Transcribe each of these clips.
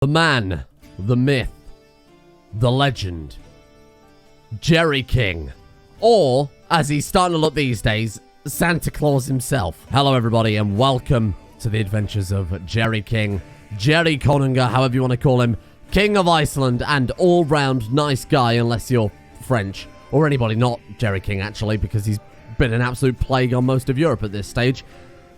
The man, the myth, the legend, Jerri King, or, as he's starting to look these days, Santa Claus himself. Hello everybody and welcome to the adventures of Jerri King, Jerri Konungr, however you want to call him, King of Iceland and all-round nice guy unless you're French, or anybody not Jerri King actually, because he's been an absolute plague on most of Europe at this stage.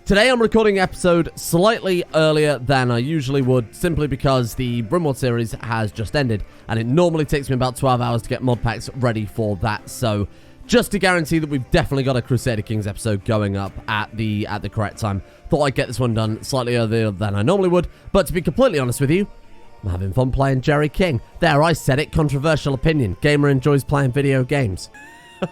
Today I'm recording an episode slightly earlier than I usually would, simply because the Brimward series has just ended, and it normally takes me about 12 hours to get mod packs ready for that, so just to guarantee that we've definitely got a Crusader Kings episode going up at the correct time, thought I'd get this one done slightly earlier than I normally would, but to be completely honest with you, I'm having fun playing Jerri King. There, I said it, controversial opinion. Gamer enjoys playing video games.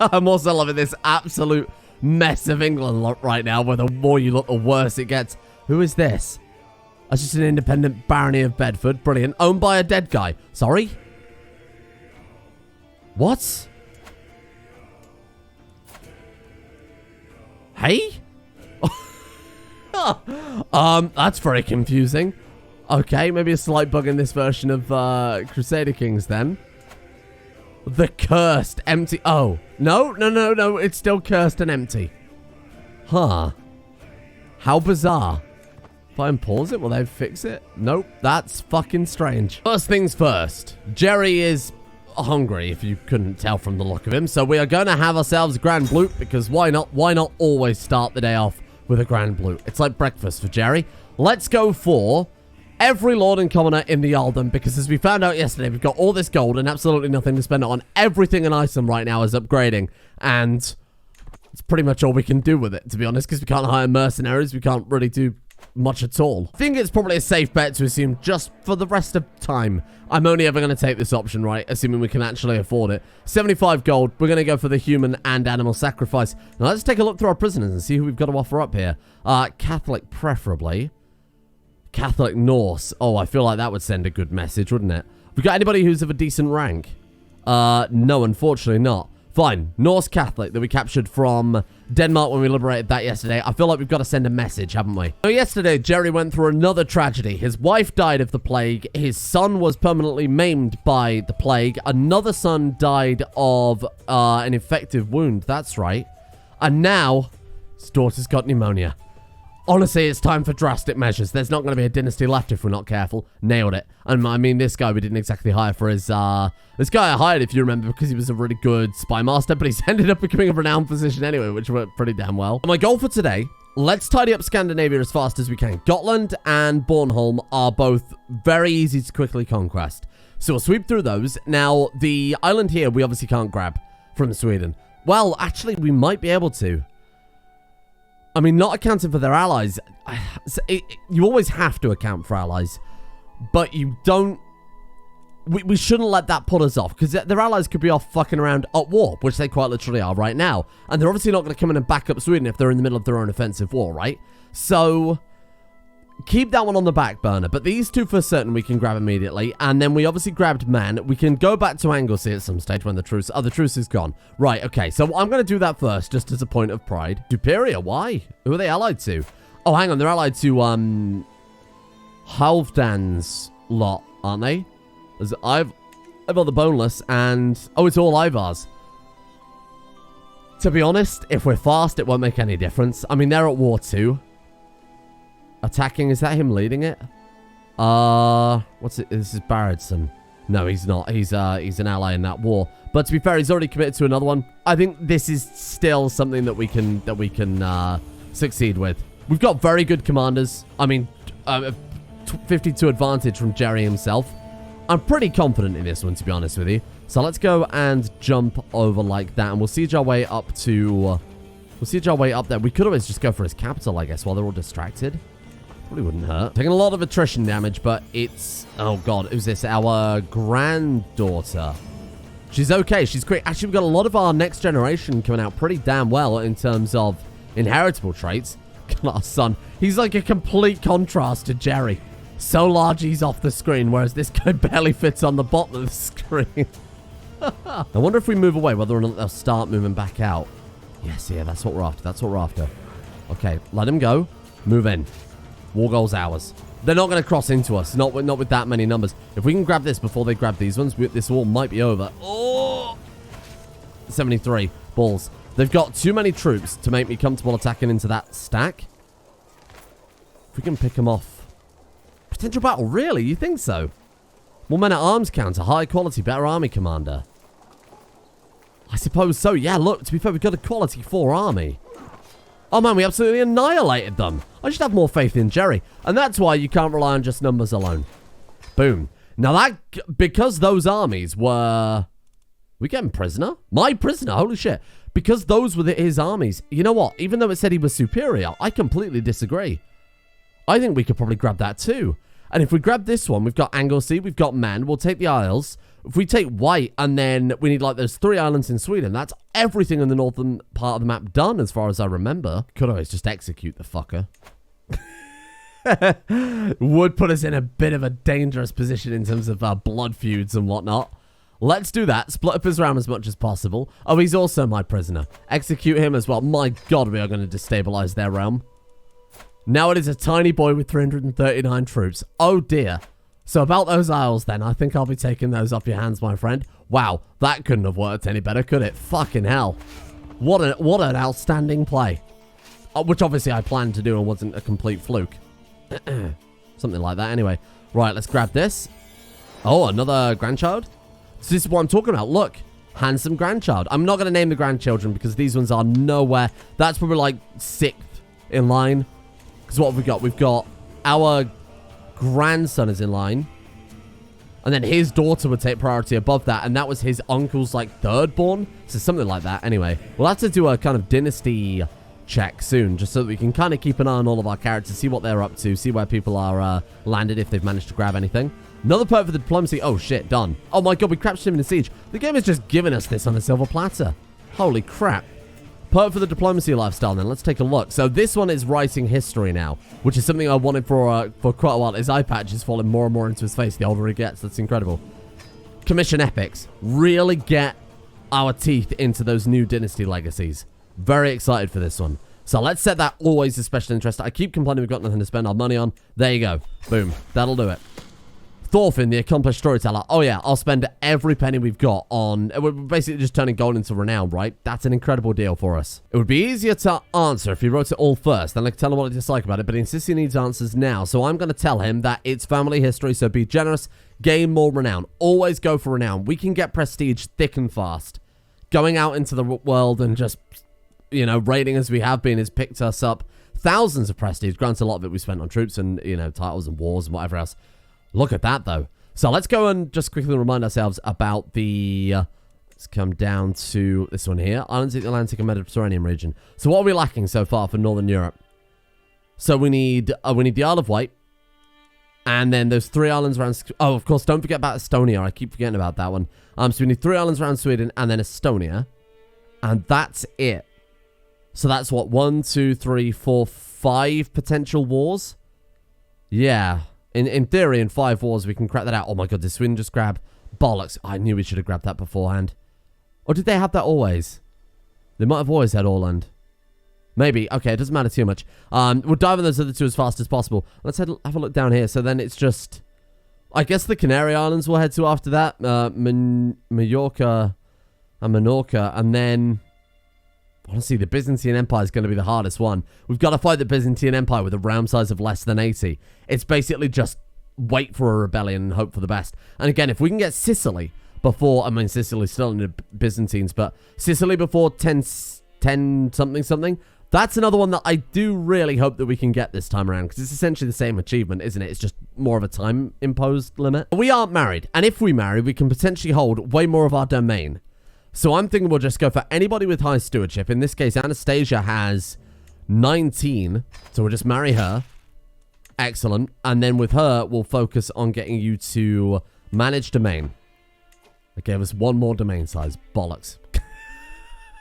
I'm also loving this absolute mess of England look right now, where the more you look, the worse it gets. Who is this? That's just an independent barony of Bedford. Brilliant. Owned by a dead guy. Sorry? What? Hey? That's very confusing. Okay, maybe a slight bug in this version of Crusader Kings then. The cursed empty. Oh, no, it's still cursed and empty. Huh. How bizarre. If I unpause it, will they fix it? Nope, that's fucking strange. First things first, Jerri is hungry, if you couldn't tell from the look of him, so we are going to have ourselves a Grand Blute, because why not? Why not always start the day off with a Grand Blute? It's like breakfast for Jerri. Let's go for every lord and commoner in the Earldom, because as we found out yesterday, we've got all this gold and absolutely nothing to spend it on. Everything in Iceland right now is upgrading, and it's pretty much all we can do with it, to be honest, because we can't hire mercenaries, we can't really do much at all. I think it's probably a safe bet to assume just for the rest of time, I'm only ever going to take this option, right, assuming we can actually afford it. 75 gold, we're going to go for the human and animal sacrifice. Now let's take a look through our prisoners and see who we've got to offer up here. Catholic preferably. Catholic Norse. Oh, I feel like that would send a good message, wouldn't it? We got anybody who's of a decent rank? No, unfortunately not. Fine. Norse Catholic that we captured from Denmark when we liberated that yesterday. I feel like we've got to send a message, haven't we? So yesterday, Jerri went through another tragedy. His wife died of the plague. His son was permanently maimed by the plague. Another son died of an infective wound. That's right. And now, his daughter's got pneumonia. Honestly, it's time for drastic measures. There's not going to be a dynasty left if we're not careful. Nailed it. And I mean, this guy we didn't exactly hire for his, this guy I hired, if you remember, because he was a really good spy master, but he's ended up becoming a renowned physician anyway, which worked pretty damn well. My goal for today, let's tidy up Scandinavia as fast as we can. Gotland and Bornholm are both very easy to quickly conquest, so we'll sweep through those. Now, the island here, we obviously can't grab from Sweden. Well, actually, we might be able to. I mean, not accounting for their allies. You always have to account for allies, but you don't. We shouldn't let that put us off, because their allies could be off fucking around at war, which they quite literally are right now. And they're obviously not going to come in and back up Sweden if they're in the middle of their own offensive war, right? So keep that one on the back burner. But these two for certain we can grab immediately. And then we obviously grabbed Man. We can go back to Anglesey at some stage when the truce... Oh, the truce is gone. Right, okay. So I'm going to do that first, just as a point of pride. Superior, why? Who are they allied to? Oh, hang on. They're allied to, Halfdan's lot, aren't they? I've got the Boneless, and... Oh, it's all Ivars. To be honest, if we're fast, it won't make any difference. I mean, they're at war too. Attacking, is that him leading it? What's it? This is Barradson. No, he's not. He's an ally in that war. But to be fair, he's already committed to another one. I think this is still something that we can succeed with. We've got very good commanders. I mean, 52 advantage from Jerri himself. I'm pretty confident in this one, to be honest with you. So let's go and jump over like that, and we'll siege our way up to. We'll siege our way up there. We could always just go for his capital, I guess, while they're all distracted. Probably wouldn't hurt. Taking a lot of attrition damage, but it's... Oh, God. Who's this? Our granddaughter. She's okay. She's great. Actually, we've got a lot of our next generation coming out pretty damn well in terms of inheritable traits. Our son. He's like a complete contrast to Jerri. So large he's off the screen, whereas this guy barely fits on the bottom of the screen. I wonder if we move away, whether or not they'll start moving back out. Yes, yeah, that's what we're after. That's what we're after. Okay, let him go. Move in. War goal's ours. They're not going to cross into us. Not with that many numbers. If we can grab this before they grab these ones, this war might be over. Oh! 73. Balls. They've got too many troops to make me comfortable attacking into that stack. If we can pick them off. Potential battle. Really? You think so? More men at arms count. A high quality, better army commander. I suppose so. Yeah, look. To be fair, we've got a quality 4 army. Oh, man, we absolutely annihilated them. I should have more faith in Jerri. And that's why you can't rely on just numbers alone. Boom. Now, because those armies were... We getting prisoner? My prisoner? Holy shit. Because those were his armies. You know what? Even though it said he was superior, I completely disagree. I think we could probably grab that too. And if we grab this one, we've got Anglesey, we've got Man. We'll take the Isles. If we take White, and then we need, like, there's 3 islands in Sweden. That's everything in the northern part of the map done, as far as I remember. Could always just execute the fucker. Would put us in a bit of a dangerous position in terms of blood feuds and whatnot. Let's do that. Split up his realm as much as possible. Oh, he's also my prisoner. Execute him as well. My God, we are going to destabilize their realm. Now it is a tiny boy with 339 troops. Oh, dear. So about those Isles, then. I think I'll be taking those off your hands, my friend. Wow, that couldn't have worked any better, could it? Fucking hell. What an outstanding play. Which obviously I planned to do and wasn't a complete fluke. Something like that, anyway. Right, let's grab this. Oh, another grandchild? So this is what I'm talking about. Look, handsome grandchild. I'm not going to name the grandchildren because these ones are nowhere. That's probably like 6th in line. Because what have we got? We've got our grandson is in line. And then his daughter would take priority above that. And that was his uncle's like 3rd born. So something like that. Anyway, we'll have to do a kind of dynasty check soon. Just so that we can kind of keep an eye on all of our characters. See what they're up to. See where people are landed if they've managed to grab anything. Another perk for the diplomacy. Oh, shit. Done. Oh, my God. We crashed him in the siege. The game has just given us this on a silver platter. Holy crap. Perk for the diplomacy lifestyle, then. Let's take a look. So this one is writing history now, which is something I wanted for quite a while. His eye patch is falling more and more into his face the older he gets. That's incredible. Commission epics. Really get our teeth into those new dynasty legacies. Very excited for this one. So let's set that always as special interest. I keep complaining we've got nothing to spend our money on. There you go. Boom. That'll do it. Thorfinn, the accomplished storyteller. Oh, yeah, I'll spend every penny we've got on... We're basically just turning gold into renown, right? That's an incredible deal for us. It would be easier to answer if he wrote it all first, then I could tell him what I dislike about it, but he insists he needs answers now, so I'm going to tell him that it's family history, so be generous, gain more renown. Always go for renown. We can get prestige thick and fast. Going out into the world and just, you know, raiding as we have been has picked us up thousands of prestige. Granted, a lot of it we spent on troops and, you know, titles and wars and whatever else. Look at that, though. So let's go and just quickly remind ourselves about the... let's come down to this one here. Islands of the Atlantic and Mediterranean region. So what are we lacking so far for Northern Europe? So we need the Isle of Wight. And then those 3 islands around... Oh, of course, don't forget about Estonia. I keep forgetting about that one. So we need 3 islands around Sweden and then Estonia. And that's it. So that's what? 1, 2, 3, 4, 5 potential wars? Yeah. In theory, in 5 wars, we can crack that out. Oh my God, did Sweden just grab bollocks? I knew we should have grabbed that beforehand. Or did they have that always? They might have always had Åland. Maybe. Okay, it doesn't matter too much. We'll dive in those other 2 as fast as possible. Let's have a look down here. So then it's just... I guess the Canary Islands we'll head to after that. Mallorca and Menorca. And then... Honestly, the Byzantine Empire is going to be the hardest one. We've got to fight the Byzantine Empire with a realm size of less than 80. It's basically just wait for a rebellion and hope for the best. And again, if we can get Sicily before... I mean, Sicily's still in the Byzantines, but Sicily before 10 something. That's another one that I do really hope that we can get this time around, because it's essentially the same achievement, isn't it? It's just more of a time-imposed limit. We aren't married, and if we marry, we can potentially hold way more of our domain. So I'm thinking we'll just go for anybody with high stewardship. In this case, Anastasia has 19. So we'll just marry her. Excellent. And then with her, we'll focus on getting you to manage domain. It gave us 1 more domain size. Bollocks.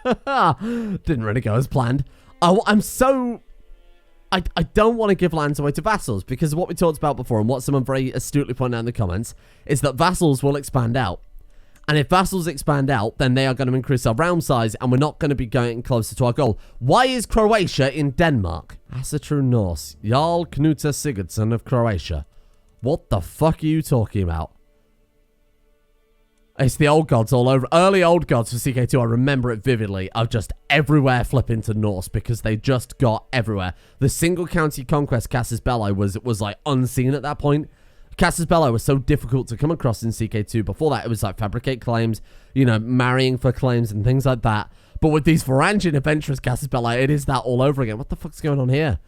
Didn't really go as planned. I'm so... I don't want to give lands away to vassals, because what we talked about before and what someone very astutely pointed out in the comments is that vassals will expand out. And if vassals expand out, then they are going to increase our realm size, and we're not going to be getting closer to our goal. Why is Croatia in Denmark? That's a true Norse. Jarl Knuta Sigurdsson of Croatia. What the fuck are you talking about? It's the old gods all over. Early old gods for CK2, I remember it vividly, of just everywhere flipping to Norse because they just got everywhere. The single county conquest Casus Belli was like unseen at that point. Casus Belli was so difficult to come across in CK2. Before that, it was like fabricate claims, you know, marrying for claims and things like that. But with these Varangian adventurous Casus Belli, it is that all over again. What the fuck's going on here?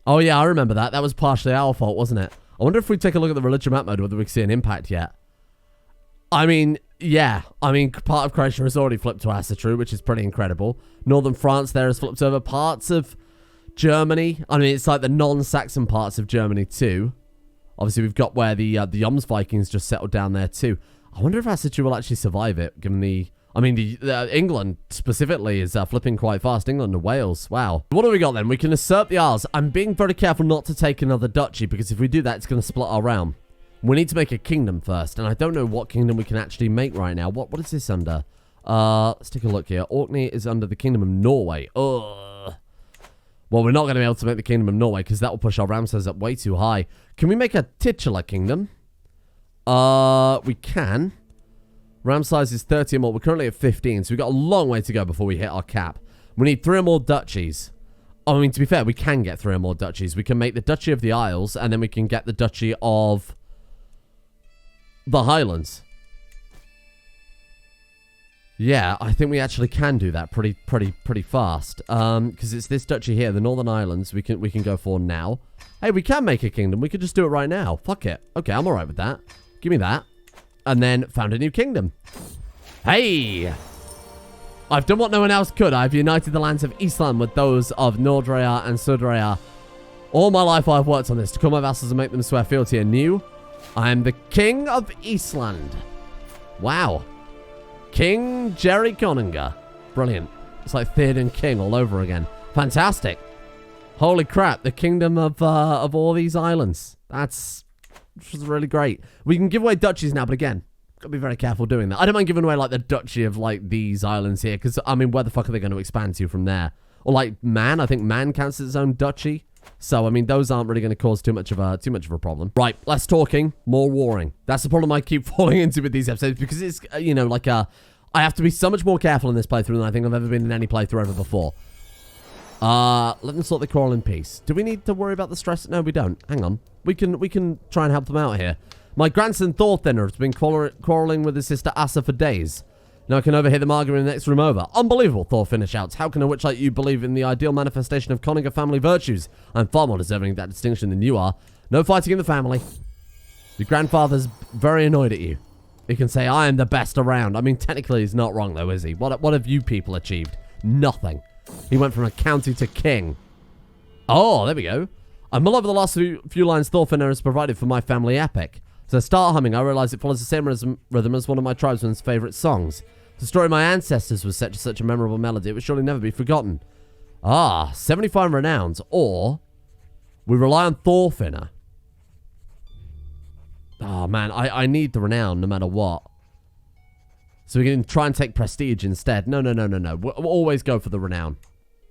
Oh yeah, I remember that. That was partially our fault, wasn't it? I wonder if we take a look at the religion map mode, whether we can see an impact yet. I mean, yeah. I mean, part of Croatia has already flipped to Asatru, which is pretty incredible. Northern France there has flipped over. Parts of Germany. I mean, it's like the non-Saxon parts of Germany too. Obviously, we've got where the Joms Vikings just settled down there too. I wonder if Asatru will actually survive it, given the... I mean, England specifically is flipping quite fast. England and Wales. Wow. What do we got then? We can usurp the Isles. I'm being very careful not to take another duchy, because if we do that, it's going to split our realm. We need to make a kingdom first, and I don't know what kingdom we can actually make right now. What is this under? Let's take a look here. Orkney is under the Kingdom of Norway. Ugh. Well, we're not going to be able to make the Kingdom of Norway, because that will push our realm size up way too high. Can we make a titular kingdom? We can. Realm size is 30 or more. We're currently at 15, so we've got a long way to go before we hit our cap. We need 3 or more duchies. I mean, to be fair, we can get 3 or more duchies. We can make the Duchy of the Isles, and then we can get the Duchy of the Highlands. Yeah, I think we actually can do that pretty fast. Because it's this duchy here, the Northern Islands, we can go for now. Hey, we can make a kingdom. We could just do it right now. Fuck it. Okay, I'm alright with that. Give me that. And then found a new kingdom. Hey! I've done what no one else could. I've united the lands of Iceland with those of Nordrea and Sudrea. All my life I've worked on this to call my vassals and make them swear fealty anew. I am the King of Iceland. Wow. King Jerri Konungr. Brilliant. It's like Theoden King all over again. Fantastic. Holy crap. The kingdom of all these islands. That's really great. We can give away duchies now, but again, gotta be very careful doing that. I don't mind giving away like the duchy of like these islands here, because I mean, where the fuck are they going to expand to from there? Or like Man. I think Man counts as its own duchy. So, I mean, those aren't really going to cause too much of a problem. Right, less talking, more warring. That's the problem I keep falling into with these episodes, because it's, you know, like, I have to be so much more careful in this playthrough than I think I've ever been in any playthrough ever before. Let them sort the quarrel in peace. Do we need to worry about the stress? No, we don't. Hang on. We can try and help them out here. My grandson Thorthinner has been quarreling with his sister Asa for days. Now I can overhear them arguing in the next room over. Unbelievable, Thorfinner shouts. How can a witch like you believe in the ideal manifestation of Konungr family virtues? I'm far more deserving of that distinction than you are. No fighting in the family. Your grandfather's very annoyed at you. He can say, I am the best around. I mean, technically he's not wrong though, is he? What have you people achieved? Nothing. He went from a county to king. Oh, there we go. I mull over the last few lines Thorfinner has provided for my family epic. As I start humming, I realize it follows the same rhythm as one of my tribesmen's favorite songs. The story of my ancestors was set to such a memorable melody, it would surely never be forgotten. Ah, 75 renowns, or we rely on Thorfinner. Oh man, I need the renown no matter what. So we can try and take prestige instead. No. We'll always go for the renown.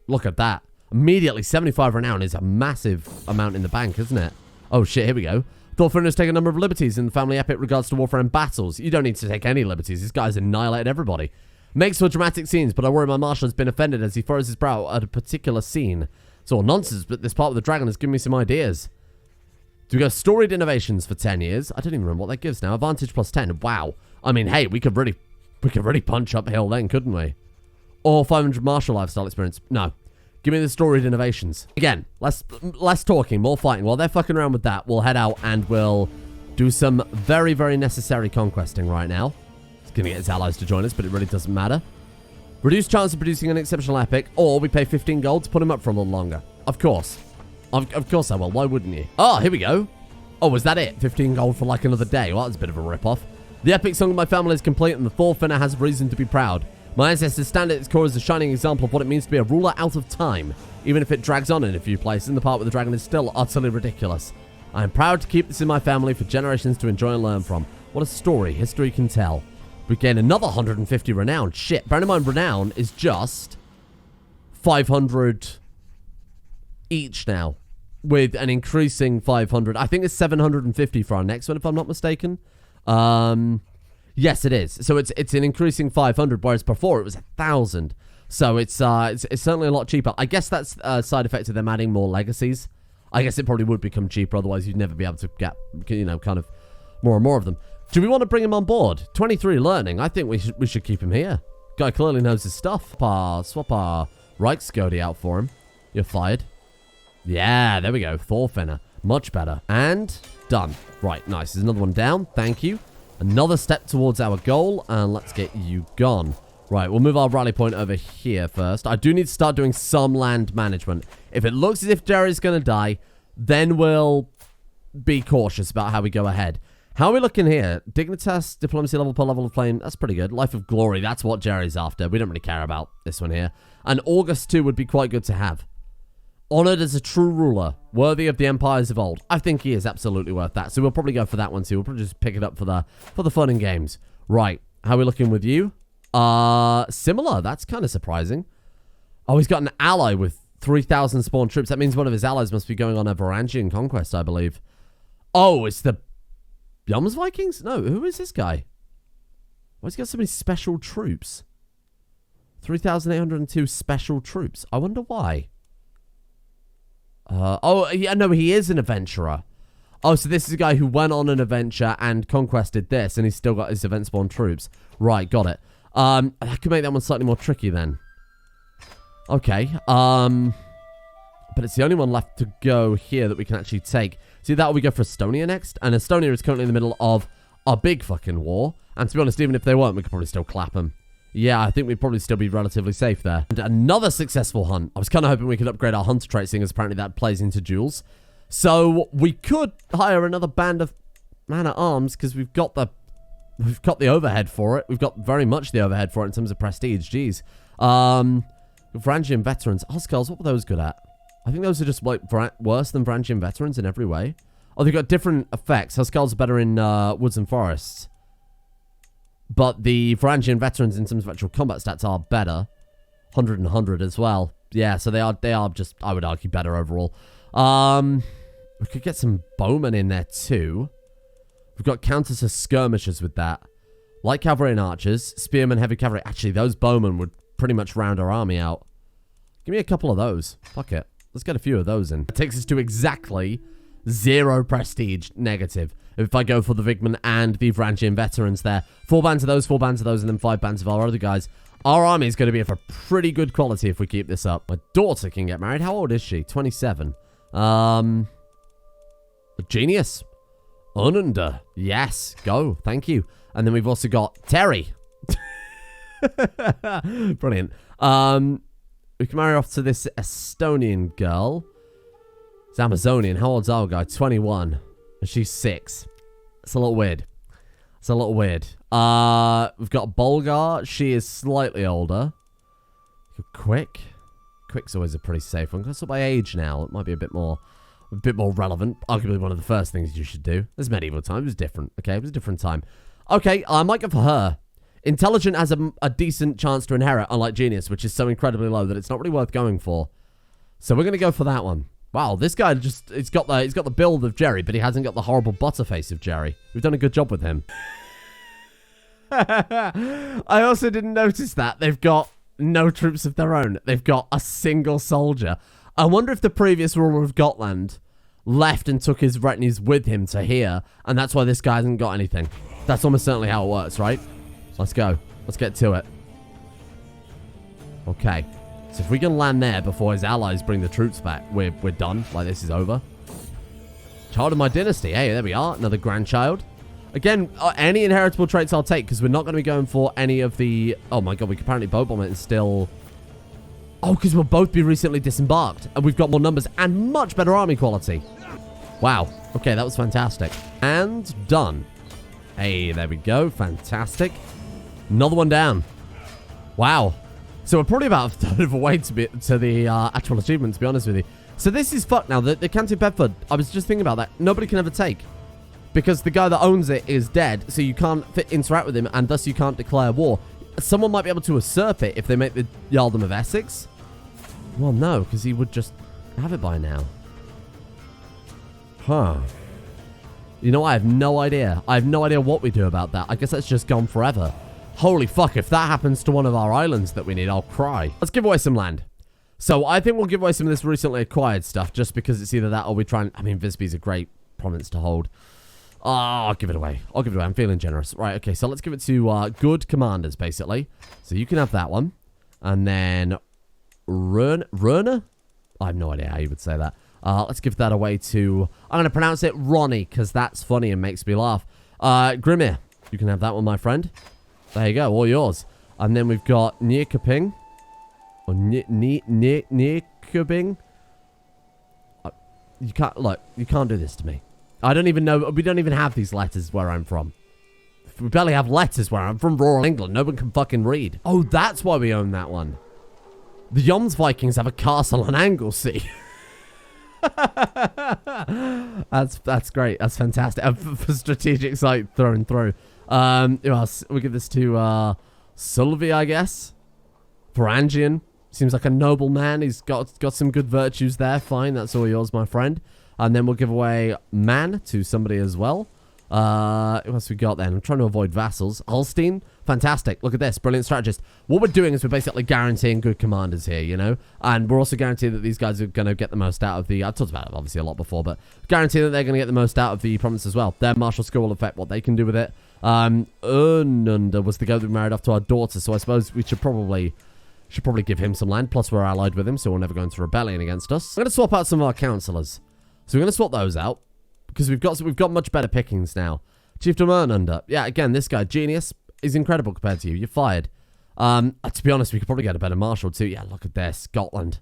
Look at that. Immediately, 75 renown is a massive amount in the bank, isn't it? Oh shit, here we go. Thorfinn has taken a number of liberties in the family epic regards to warfare and battles. You don't need to take any liberties. This guy's annihilated everybody. Makes for dramatic scenes, but I worry my marshal has been offended as he furrows his brow at a particular scene. It's all nonsense, but this part of the dragon has given me some ideas. Do we go storied innovations for 10 years? I don't even remember what that gives now. Advantage plus 10. Wow. I mean, hey, we could really punch uphill then, couldn't we? Or 500 martial lifestyle experience. No. Give me the storied innovations. Again, less talking, more fighting. While they're fucking around with that, we'll head out and we'll do some very, very necessary conquesting right now. It's going to get his allies to join us, but it really doesn't matter. Reduced chance of producing an exceptional epic, or we pay 15 gold to put him up for a little longer. Of course. Of course I will. Why wouldn't you? Oh, here we go. Oh, was that it? 15 gold for like another day. Well, that's a bit of a rip-off. The epic song of my family is complete, and the Thorfinner has reason to be proud. My ancestors stand at its core as a shining example of what it means to be a ruler out of time, even if it drags on in a few places, and the part with the dragon is still utterly ridiculous. I am proud to keep this in my family for generations to enjoy and learn from. What a story history can tell. We gain another 150 renown. Shit, bear in mind, renown is just 500 each now, with an increasing 500. I think it's 750 for our next one, if I'm not mistaken. Yes, it is. So it's an increasing 500, whereas before it was 1,000. So it's certainly a lot cheaper. I guess that's a side effect of them adding more legacies. I guess it probably would become cheaper, otherwise you'd never be able to get, you know, kind of more and more of them. Do we want to bring him on board? 23 learning. I think we should keep him here. Guy clearly knows his stuff. Swap our Reichsgodi out for him. You're fired. Yeah, there we go. Thorfinner. Much better. And done. Right, nice. There's another one down. Thank you. Another step towards our goal, and let's get you gone. Right, we'll move our rally point over here first. I do need to start doing some land management. If it looks as if Jerry's going to die, then we'll be cautious about how we go ahead. How are we looking here? Dignitas, diplomacy level per level of plane. That's pretty good. Life of glory. That's what Jerry's after. We don't really care about this one here. And August 2 would be quite good to have. Honored as a true ruler. Worthy of the empires of old. I think he is absolutely worth that. So we'll probably go for that one too. We'll probably just pick it up for the fun and games. Right. How are we looking with you? Similar. That's kind of surprising. Oh, he's got an ally with 3,000 spawn troops. That means one of his allies must be going on a Varangian conquest, I believe. Oh, it's the Yums Vikings? No, who is this guy? Why has he got so many special troops? 3,802 special troops. I wonder why. Oh, yeah, no, he is an adventurer. Oh, so this is a guy who went on an adventure and conquested this, and he's still got his event spawn troops. Right, got it. That could make that one slightly more tricky then. Okay, but it's the only one left to go here that we can actually take. See that, we go for Estonia next, and Estonia is currently in the middle of a big fucking war. And to be honest, even if they weren't, we could probably still clap them. Yeah, I think we'd probably still be relatively safe there. And another successful hunt. I was kind of hoping we could upgrade our hunter trait, seeing as apparently that plays into duels. So we could hire another band of man-at-arms, because we've got the overhead for it. We've got very much the overhead for it in terms of prestige. Jeez. Varangian veterans. Oscars, what were those good at? I think those are just like worse than Varangian veterans in every way. Oh, they've got different effects. Huskarls are better in woods and forests. But the Varangian veterans in terms of actual combat stats are better. 100 and 100 as well. Yeah, so they are just, I would argue, better overall. We could get some bowmen in there too. We've got counters to skirmishers with that. Light cavalry and archers. Spearmen, heavy cavalry. Actually, those bowmen would pretty much round our army out. Give me a couple of those. Fuck it. Let's get a few of those in. It takes us to exactly 0 prestige negative. If I go for the Vigman and the Varangian veterans there. 4 bands of those, 4 bands of those, and then 5 bands of our other guys. Our army is going to be of a pretty good quality if we keep this up. My daughter can get married. How old is she? 27. Genius. Ununda. Yes. Go. Thank you. And then we've also got Terry. Brilliant. We can marry off to this Estonian girl. It's Amazonian. How old's our guy? 21. And she's 6. It's a little weird. It's a little weird. We've got Bulgar. She is slightly older. Quick. Quick's always a pretty safe one. That's by age now. It might be a bit more relevant. Arguably one of the first things you should do. This medieval time. It was different. Okay, it was a different time. Okay, I might go for her. Intelligent has a decent chance to inherit, unlike Genius, which is so incredibly low that it's not really worth going for. So we're going to go for that one. Wow, this guy just, he's got the build of Jerry, but he hasn't got the horrible butterface of Jerry. We've done a good job with him. I also didn't notice that. They've got no troops of their own. They've got a single soldier. I wonder if the previous ruler of Gotland left and took his retinues with him to here, and that's why this guy hasn't got anything. That's almost certainly how it works, right? Let's go. Let's get to it. Okay. So if we can land there before his allies bring the troops back, we're done. Like, this is over. Child of my dynasty. Hey, there we are. Another grandchild. Again, any inheritable traits I'll take, because we're not going to be going for any of the... Oh my god, we can apparently bow bomb it and still... Oh, because we'll both be recently disembarked. And we've got more numbers and much better army quality. Wow. Okay, that was fantastic. And done. Hey, there we go. Fantastic. Another one down. Wow. So we're probably about a third of a way to the actual achievement, to be honest with you. So this is fucked now. The County Bedford, I was just thinking about that. Nobody can ever take. because the guy that owns it is dead, so you can't interact with him, and thus you can't declare war. Someone might be able to usurp it if they make the Jarldom of Essex. Well, no, because he would just have it by now. Huh. You know, I have no idea. I have no idea what we do about that. I guess that's just gone forever. Holy fuck, if that happens to one of our islands that we need, I'll cry. Let's give away some land. So I think we'll give away some of this recently acquired stuff, just because it's either that or we try and... I mean, Visby's a great province to hold. Oh, I'll give it away. I'll give it away. I'm feeling generous. Right, okay, so let's give it to good commanders, basically. So you can have that one. And then... Runa? I have no idea how you would say that. Let's give that away to... I'm going to pronounce it Ronnie, because that's funny and makes me laugh. Grimir, you can have that one, my friend. There you go, all yours. And then we've got Nierkoping. Or Nierkoping. You can't... Look, you can't do this to me. I don't even know... We don't even have these letters where I'm from. We barely have letters where I'm from. Rural England. No one can fucking read. Oh, that's why we own that one. The Jomsvikings have a castle on Anglesey. That's great. That's fantastic. For strategic site through and through. Who else? We give this to Sylvie, I guess. Varangian. Seems like a noble man. He's got some good virtues there. Fine, that's all yours, my friend. And then we'll give away Man to somebody as well. Who else we got then? I'm trying to avoid vassals. Holstein. Fantastic. Look at this. Brilliant strategist. What we're doing is we're basically guaranteeing good commanders here, you know? And we're also guaranteeing that these guys are going to get the most out of the... I've talked about it obviously a lot before, but guaranteeing that they're going to get the most out of the province as well. Their martial skill will affect what they can do with it. Ernunda was the guy that we married off to our daughter, so I suppose we should probably give him some land. Plus, we're allied with him, so we'll never go into rebellion against us. I'm going to swap out some of our councillors. So we're going to swap those out, because we've got much better pickings now. Chieftain Ernunda. Yeah, again, this guy, genius. He's incredible compared to you. You're fired. To be honest, we could probably get a better marshal too. Yeah, look at this. Gotland.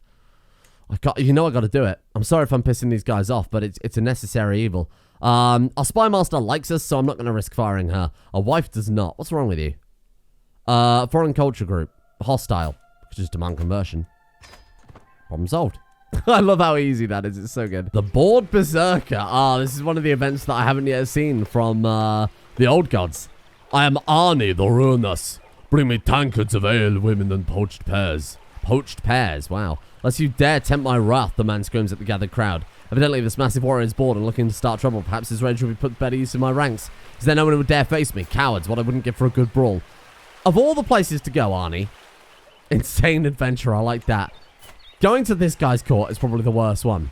I got to do it. I'm sorry if I'm pissing these guys off, but it's a necessary evil. Our spy master likes us, so I'm not going to risk firing her. Our wife does not. What's wrong with you? Foreign culture group. Hostile. Just demand conversion. Problem solved. I love how easy that is. It's so good. The Bored Berserker. This is one of the events that I haven't yet seen from the old gods. I am Arnie the Ruinous. Bring me tankards of ale, women, and poached pears. Poached pears, wow. Lest you dare tempt my wrath, the man screams at the gathered crowd. Evidently, this massive warrior is bored and looking to start trouble. Perhaps his rage will be put to better use in my ranks. Is there no one who would dare face me? Cowards, what I wouldn't give for a good brawl. Of all the places to go, Arnie. Insane adventure, I like that. Going to this guy's court is probably the worst one.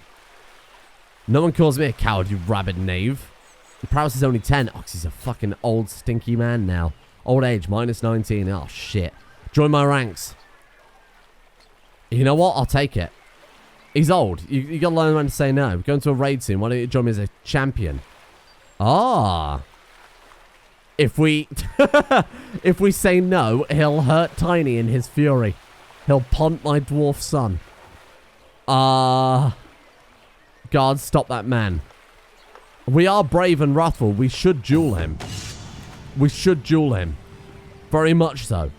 No one calls me a coward, you rabid knave. The prowess is only 10. Oh, 'cause he's a fucking old, stinky man now. Old age, minus 19. Oh, shit. Join my ranks. You know what? I'll take it. He's old. You gotta learn when to say no. We're going to a raid soon. Why don't you join me as a champion? Ah. If we... if we say no, he'll hurt Tiny in his fury. He'll punt my dwarf son. Guards, stop that man. We are brave and wrathful. We should duel him. We should duel him. Very much so.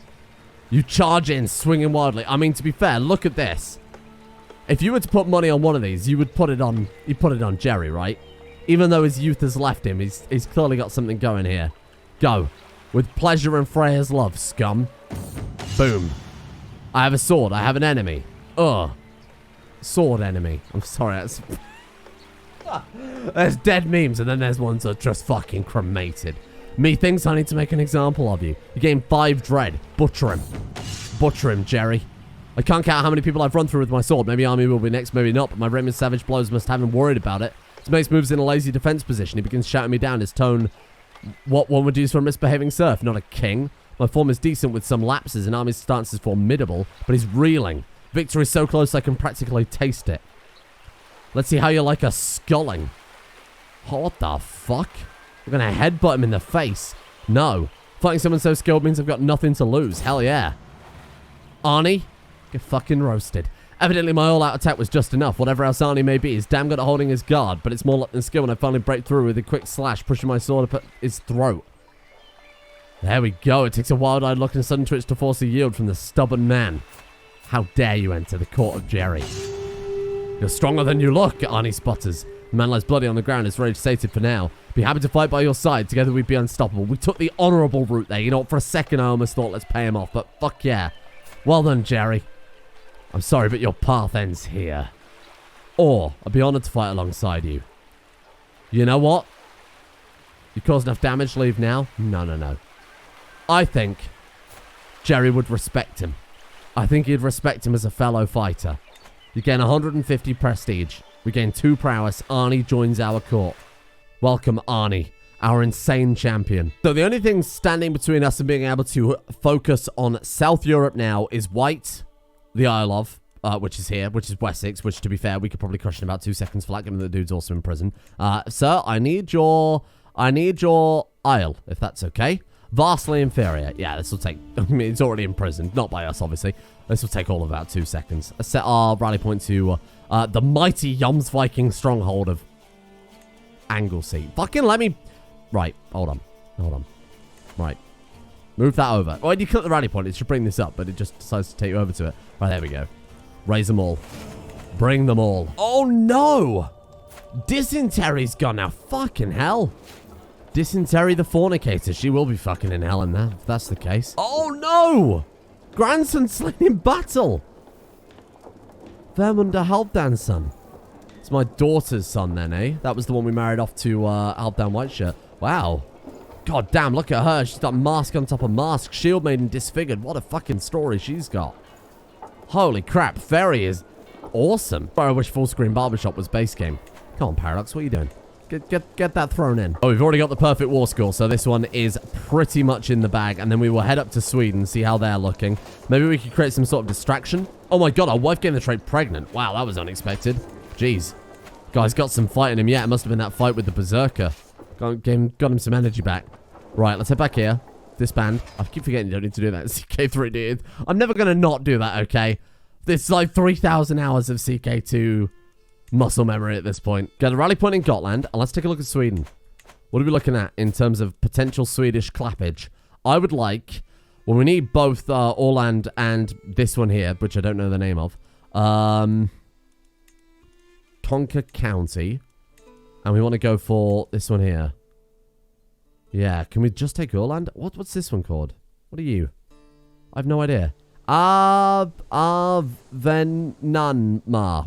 You charge in, swinging wildly. I mean, to be fair, look at this. If you were to put money on one of these, you would put it on... You put it on Jerri, right? Even though his youth has left him, he's clearly got something going here. Go. With pleasure and Freya's love, scum. Boom. I have a sword. I have an enemy. Ugh. Sword enemy. I'm sorry, that's... There's dead memes, and then there's ones that are just fucking cremated. Methinks I need to make an example of you. You gain 5 dread. Butcher him. Butcher him, Jerri. I can't count how many people I've run through with my sword. Maybe Army will be next, maybe not, but my Raymond's savage blows must have him worried about it. His mace moves in a lazy defense position. He begins shouting me down. His tone, what one would use for a misbehaving serf, not a king. My form is decent with some lapses, and Army's stance is formidable, but he's reeling. Victory is so close I can practically taste it. Let's see how you like a sculling. Oh, what the fuck? We're going to headbutt him in the face. No. Fighting someone so skilled means I've got nothing to lose. Hell yeah. Arnie, get fucking roasted. Evidently my all-out attack was just enough. Whatever else Arnie may be, he's damn good at holding his guard, but it's more luck than skill when I finally break through with a quick slash, pushing my sword up at his throat. There we go. It takes a wild-eyed look and a sudden twitch to force a yield from the stubborn man. How dare you enter the court of Jerri? You're stronger than you look, Arnie sputters. The man lies bloody on the ground, his rage sated for now. Be happy to fight by your side. Together we'd be unstoppable. We took the honourable route there. You know what? For a second, I almost thought, let's pay him off. But fuck yeah. Well done, Jerri. I'm sorry, but your path ends here. Or, I'd be honoured to fight alongside you. You know what? You caused enough damage, leave now? No. I think Jerri would respect him. I think he'd respect him as a fellow fighter. You gain 150 prestige. We gain 2 prowess. Arnie joins our court. Welcome, Arnie, our insane champion. So the only thing standing between us and being able to focus on South Europe now is White, the Isle of, which is here, which is Wessex, which, to be fair, we could probably crush in about 2 seconds flat, given that the dude's also in prison. Sir, I need your Isle, if that's okay. Vastly inferior. Yeah, this will take... I mean, it's already in prison. Not by us, obviously. This will take all of about 2 seconds. Let's set our rally point to the mighty Jomsviking stronghold of Anglesey. Fucking let me... Right, hold on. Right. Move that over. When you click the rally point, it should bring this up, but it just decides to take you over to it. Right, there we go. Raise them all. Bring them all. Oh, no! Dysentery's gone now. Fucking hell. Dysentery the fornicator. She will be fucking in hell in that, if that's the case. Oh, no! Grandson slain in battle. Vermund Halfdan's It's my daughter's son then, eh? That was the one we married off to Halfdan Whiteshirt. Wow. God damn, look at her. She's got mask on top of mask. Shield maiden disfigured. What a fucking story she's got. Holy crap. Ferry is awesome. I wish full screen barbershop was base game. Come on, Paradox. What are you doing? Get that thrown in. Oh, we've already got the perfect war score, so this one is pretty much in the bag. And then we will head up to Sweden, see how they're looking. Maybe we could create some sort of distraction. Oh my god, our wife gained the trait pregnant. Wow, that was unexpected. Jeez. Guy's got some fight in him yet. It must have been that fight with the Berserker. Got him some energy back. Right, let's head back here. Disband. I keep forgetting you don't need to do that. CK3 dude. I'm never going to not do that, okay? It's like 3,000 hours of CK2 muscle memory at this point. Get a rally point in Gotland, and let's take a look at Sweden. What are we looking at in terms of potential Swedish clappage? I would like... Well, we need both Åland and this one here, which I don't know the name of. Conquer County. And we want to go for this one here. Yeah, can we just take Åland? What's this one called? What are you? I have no idea. Venanma,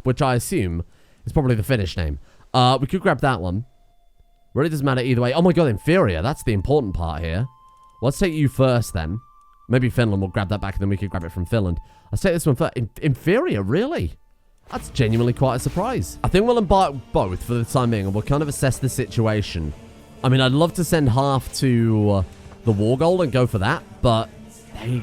which I assume is probably the Finnish name. We could grab that one. Really doesn't matter either way. Oh my god, inferior. That's the important part here. Let's take you first then. Maybe Finland will grab that back and then we could grab it from Finland. Let's take this one first. Inferior, really? That's genuinely quite a surprise. I think we'll embark both for the time being and we'll kind of assess the situation. I mean, I'd love to send half to the War Gold and go for that, but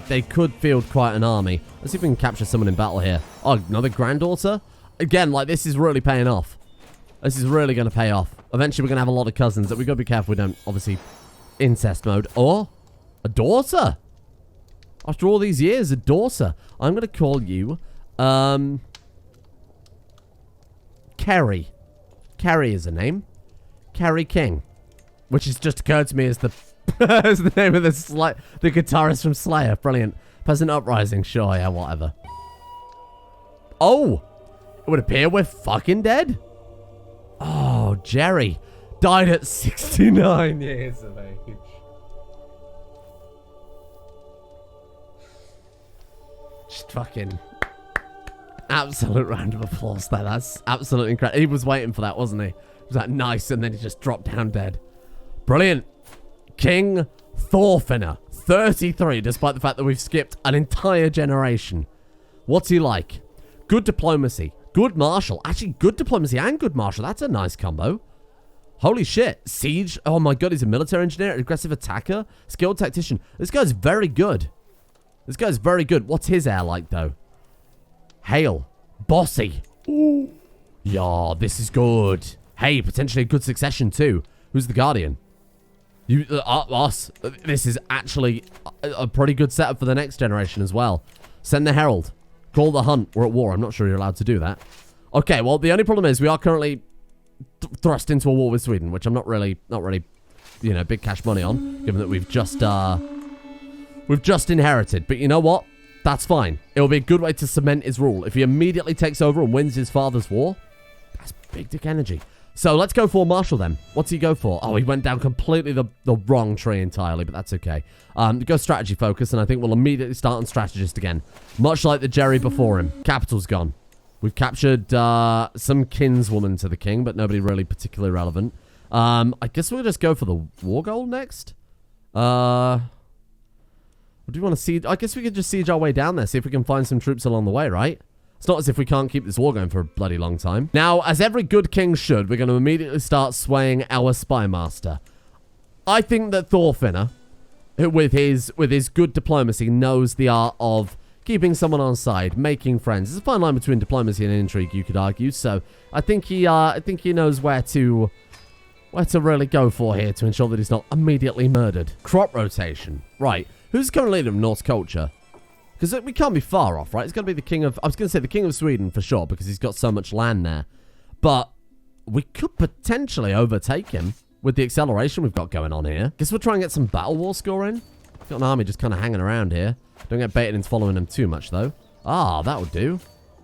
they could field quite an army. Let's see if we can capture someone in battle here. Oh, another granddaughter? Again, like, this is really paying off. This is really going to pay off. Eventually, we're going to have a lot of cousins that we've got to be careful we don't, obviously, incest mode. Or a daughter. After all these years, a daughter. I'm going to call you, Kerry. Kerry is a name. Kerry King. Which has just occurred to me as the as the name of the guitarist from Slayer. Brilliant. Peasant Uprising. Sure, yeah, whatever. Oh! It would appear we're fucking dead. Oh, Jerri. Died at 69 years of age. Just fucking... absolute round of applause there. That's absolutely incredible. He was waiting for that, wasn't he? He was like, nice, and then he just dropped down dead. Brilliant. King Thorfinner, 33, despite the fact that we've skipped an entire generation. What's he like? Good diplomacy. Good martial. Actually, good diplomacy and good martial. That's a nice combo. Holy shit. Siege. Oh my god, he's a military engineer, aggressive attacker, skilled tactician. This guy's very good. This guy's very good. What's his air like, though? Hail. Bossy. Ooh. Yeah, this is good. Hey, potentially a good succession, too. Who's the Guardian? You, us. This is actually a pretty good setup for the next generation as well. Send the Herald. Call the Hunt. We're at war. I'm not sure you're allowed to do that. Okay, well, the only problem is we are currently thrust into a war with Sweden, which I'm not really, you know, big cash money on, given that we've just inherited. But you know what? That's fine. It will be a good way to cement his rule. If he immediately takes over and wins his father's war, that's big dick energy. So let's go for Marshall then. What's he go for? Oh, he went down completely the wrong tree entirely, but that's okay. Go strategy focus, and I think we'll immediately start on strategist again. Much like the Jerri before him. Capital's gone. We've captured some kinswoman to the king, but nobody really particularly relevant. I guess we'll just go for the war goal next. What do you want to siege? I guess we could just siege our way down there, see if we can find some troops along the way, right? It's not as if we can't keep this war going for a bloody long time. Now, as every good king should, we're going to immediately start swaying our spy master. I think that Thorfinner, with his good diplomacy, knows the art of keeping someone on side, making friends. There's a fine line between diplomacy and intrigue, you could argue. So I think he knows where to really go for here to ensure that he's not immediately murdered. Crop rotation, right? Who's the current leader of Norse culture? Because we can't be far off, right? It's going to be the king of... I was going to say the king of Sweden for sure, because he's got so much land there. But we could potentially overtake him with the acceleration we've got going on here. Guess we'll try and get some battle war score in. Got an army just kind of hanging around here. Don't get baited into following him too much, though. Ah, that would do.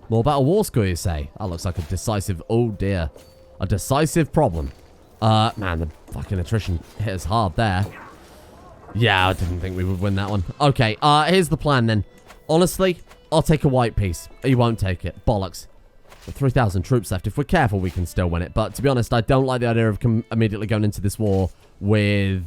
More battle war score, you say? That looks like a decisive... Oh, dear. A decisive problem. Man, the fucking attrition hit us hard there. Yeah, I didn't think we would win that one. Okay, here's the plan then. Honestly, I'll take a white piece. He won't take it. Bollocks. With 3,000 troops left. If we're careful, we can still win it. But to be honest, I don't like the idea of immediately going into this war with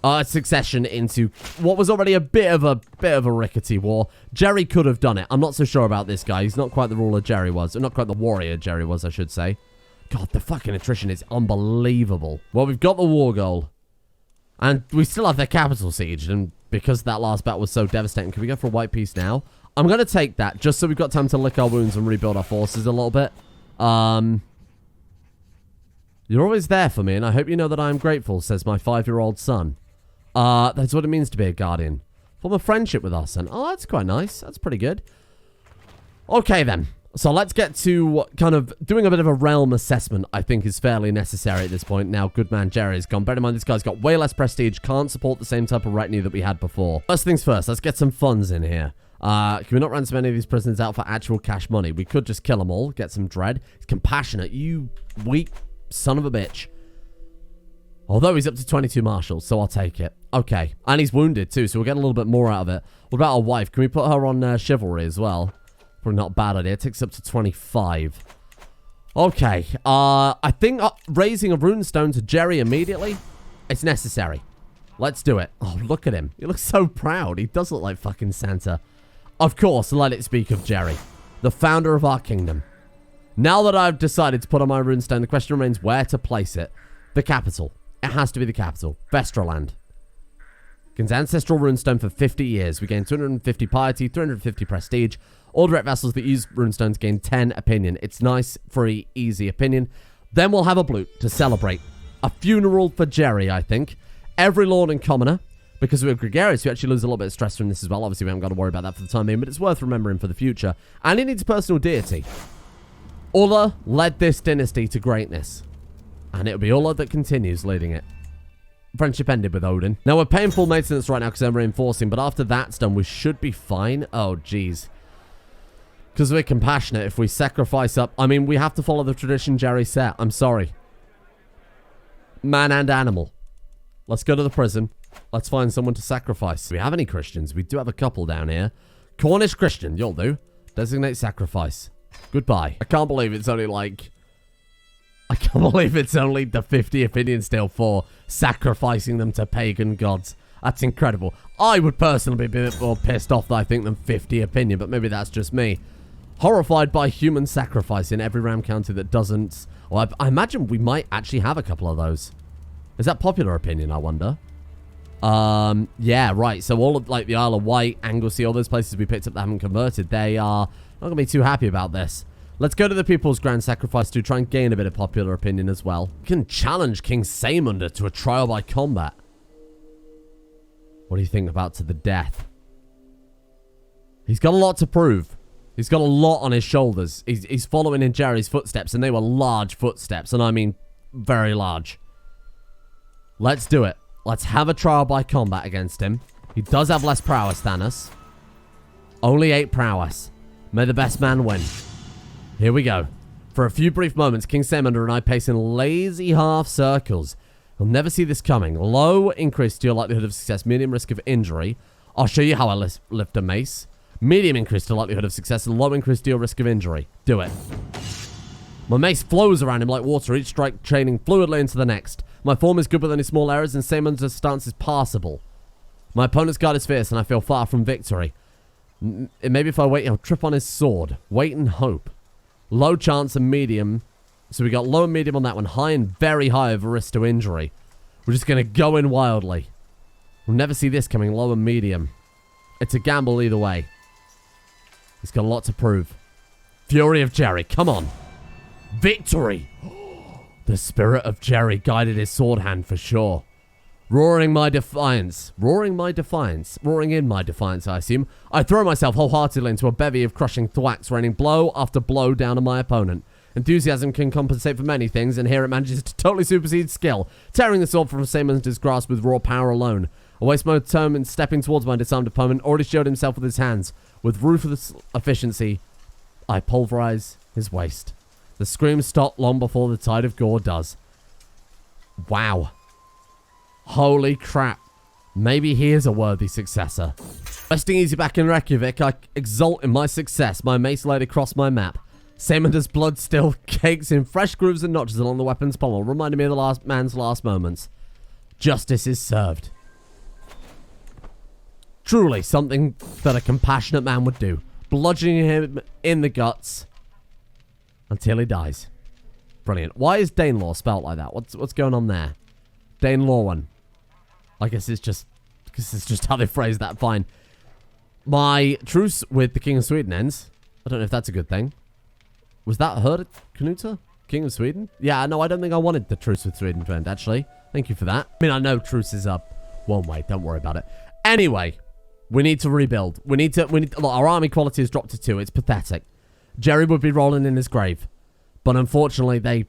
a succession into what was already a bit of a rickety war. Jerri could have done it. I'm not so sure about this guy. He's not quite the ruler Jerri was. Or not quite the warrior Jerri was, I should say. God, the fucking attrition is unbelievable. Well, we've got the war goal. And we still have their capital sieged, and because that last battle was so devastating, can we go for a white piece now? I'm going to take that, just so we've got time to lick our wounds and rebuild our forces a little bit. You're always there for me, and I hope you know that I am grateful, says my 5-year-old son. That's what it means to be a guardian. Form a friendship with us, and oh, that's quite nice. That's pretty good. Okay, then. So let's get to kind of doing a bit of a realm assessment, I think is fairly necessary at this point. Now, good man Jerri is gone. Bear in mind, this guy's got way less prestige, can't support the same type of retinue that we had before. First things first, let's get some funds in here. Can we not ransom any of these prisoners out for actual cash money? We could just kill them all, get some dread. He's compassionate, you weak son of a bitch. Although he's up to 22 marshals, so I'll take it. Okay, and he's wounded too, so we'll get a little bit more out of it. What about our wife? Can we put her on chivalry as well? Probably not a bad idea. It takes up to 25. Okay. I think raising a runestone to Jerri immediately, it's necessary. Let's do it. Oh, look at him. He looks so proud. He does look like fucking Santa. Of course, let it speak of Jerri, the founder of our kingdom. Now that I've decided to put on my runestone, the question remains where to place it. The capital. It has to be the capital. Vestraland. Gains ancestral runestone for 50 years. We gain 250 piety, 350 prestige. All direct vassals that use runestones gain 10 opinion. It's nice, free, easy opinion. Then we'll have a blute to celebrate. A funeral for Jerri, I think. Every lord and commoner. Because we're gregarious, we actually lose a little bit of stress from this as well. Obviously, we haven't got to worry about that for the time being, but it's worth remembering for the future. And he needs personal deity. Ulla led this dynasty to greatness. And it'll be Ulla that continues leading it. Friendship ended with Odin. Now, we're paying full maintenance right now because I'm reinforcing, but after that's done, we should be fine. Oh, jeez. Because we're compassionate if we sacrifice up. I mean, we have to follow the tradition Jerri set. I'm sorry. Man and animal. Let's go to the prison. Let's find someone to sacrifice. Do we have any Christians? We do have a couple down here. Cornish Christian, you'll do. Designate sacrifice. Goodbye. I can't believe it's only like... I can't believe it's only the 50 opinion still for sacrificing them to pagan gods. That's incredible. I would personally be a bit more pissed off that I think than 50 opinion, but maybe that's just me. Horrified by human sacrifice in every Ram County that doesn't... Well, I imagine we might actually have a couple of those. Is that popular opinion, I wonder? Yeah, right. So all of, like, the Isle of Wight, Anglesey, all those places we picked up that haven't converted, they are not going to be too happy about this. Let's go to the People's Grand Sacrifice to try and gain a bit of popular opinion as well. We can challenge King Saemunda to a trial by combat. What do you think about to the death? He's got a lot to prove. He's got a lot on his shoulders. He's following in Jerri's footsteps, and they were large footsteps, and I mean very large. Let's do it. Let's have a trial by combat against him. He does have less prowess than us. Only 8 prowess. May the best man win. Here we go. For a few brief moments, King Samander and I pace in lazy half circles. You'll never see this coming. Low increase to your likelihood of success, medium risk of injury. I'll show you how I lift a mace. Medium increase to likelihood of success, and low increase to your risk of injury. Do it. My mace flows around him like water, each strike chaining fluidly into the next. My form is good with any small errors, and Samander's stance is passable. My opponent's guard is fierce, and I feel far from victory. Maybe if I wait, he'll trip on his sword. Wait and hope. Low chance and medium. So we got low and medium on that one. High and very high of a risk to injury. We're just going to go in wildly. We'll never see this coming. Low and medium. It's a gamble either way. He's got a lot to prove. Fury of Jerri. Come on. Victory. The spirit of Jerri guided his sword hand for sure. Roaring my defiance. Roaring my defiance. Roaring in my defiance, I assume. I throw myself wholeheartedly into a bevy of crushing thwacks, raining blow after blow down on my opponent. Enthusiasm can compensate for many things, and here it manages to totally supersede skill, tearing the sword from Samander's grasp with raw power alone. I waste my time in stepping towards my disarmed opponent, already showed himself with his hands. With ruthless efficiency, I pulverize his waist. The screams stop long before the tide of gore does. Wow. Holy crap. Maybe he is a worthy successor. Resting easy back in Reykjavik, I exult in my success, my mace laid across my map. Samander's blood still cakes in fresh grooves and notches along the weapon's pommel, reminding me of the last man's last moments. Justice is served. Truly something that a compassionate man would do. Bludgeoning him in the guts until he dies. Brilliant. Why is Danelaw spelt like that? What's going on there? Danelaw. I guess it's just how they phrase that. Fine. My truce with the King of Sweden ends. I don't know if that's a good thing. Was that Herr Knut, King of Sweden? Yeah, no, I don't think I wanted the truce with Sweden to end, actually. Thank you for that. I mean, I know truce is up one way. Don't worry about it. Anyway, we need to rebuild. We need to look, our army quality has dropped to 2. It's pathetic. Jerri would be rolling in his grave. But unfortunately, that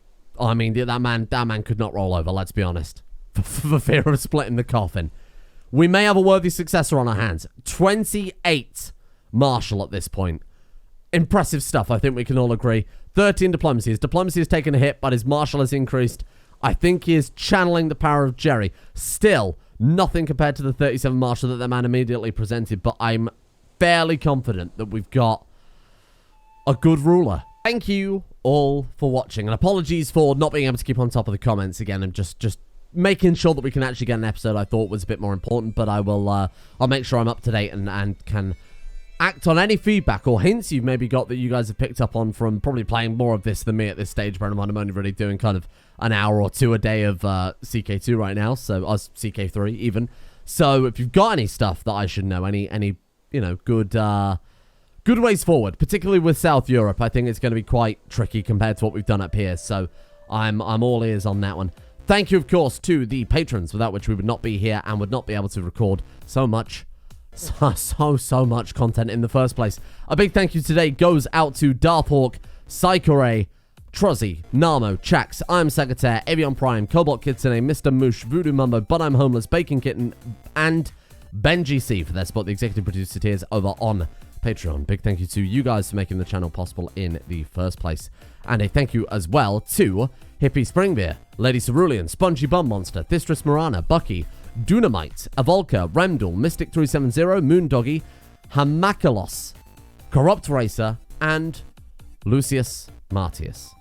man could not roll over, let's be honest. For fear of splitting the coffin. We may have a worthy successor on our hands. 28 martial at this point. Impressive stuff, I think we can all agree. 13 diplomacy. His diplomacy has taken a hit, but his martial has increased. I think he is channeling the power of Jerri. Still, nothing compared to the 37 martial that the man immediately presented, but I'm fairly confident that we've got a good ruler. Thank you all for watching, and apologies for not being able to keep on top of the comments again and just making sure that we can actually get an episode I thought was a bit more important, but I'll make sure I'm up to date and can act on any feedback or hints you've maybe got that you guys have picked up on from probably playing more of this than me at this stage. Bear in mind, I'm only really doing kind of an hour or 2 a day of CK2 right now, so us CK3 even. So if you've got any stuff that I should know, any you know, good ways forward, particularly with South Europe, I think it's going to be quite tricky compared to what we've done up here. So I'm all ears on that one. Thank you, of course, to the patrons, without which we would not be here and would not be able to record so much content in the first place. A big thank you today goes out to Darthhawk, CK3, Truzzy, Namo, Chax, I'm Secretary, Avion Prime, Cobalt Kitsune, Mr. Moosh, Voodoo Mumbo, But I'm Homeless, Bacon Kitten, and Benji C for their support, the executive producer tiers over on Patreon. Big thank you to you guys for making the channel possible in the first place. And a thank you as well to Hippie Springbeer, Lady Cerulean, Spongy Bum Monster, Thistris Morana, Bucky, Dunamite, Avolka, Remdal, Mystic370, Moondoggy, Hamakalos, Corrupt Racer, and Lucius Martius.